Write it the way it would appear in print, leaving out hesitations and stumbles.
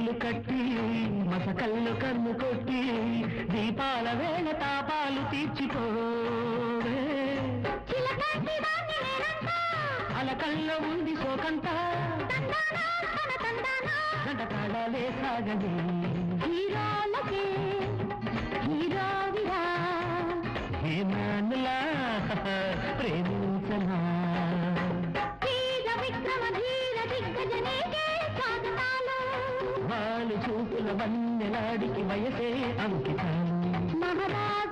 ముడుపులు కట్టి మసకల్లు కన్ను కొట్టి దీపాల వేళ తాపాలు తీర్చిపోవే అలకల్లో ఉంది సోకంత గంటకాళాలే సాగని హీరోలకే హీరోవిరా హేమానులా ప్రేమించనా వాళ్ళు చూపుల వన్నెలాడికి వయసే అంకితాలు మహారాజు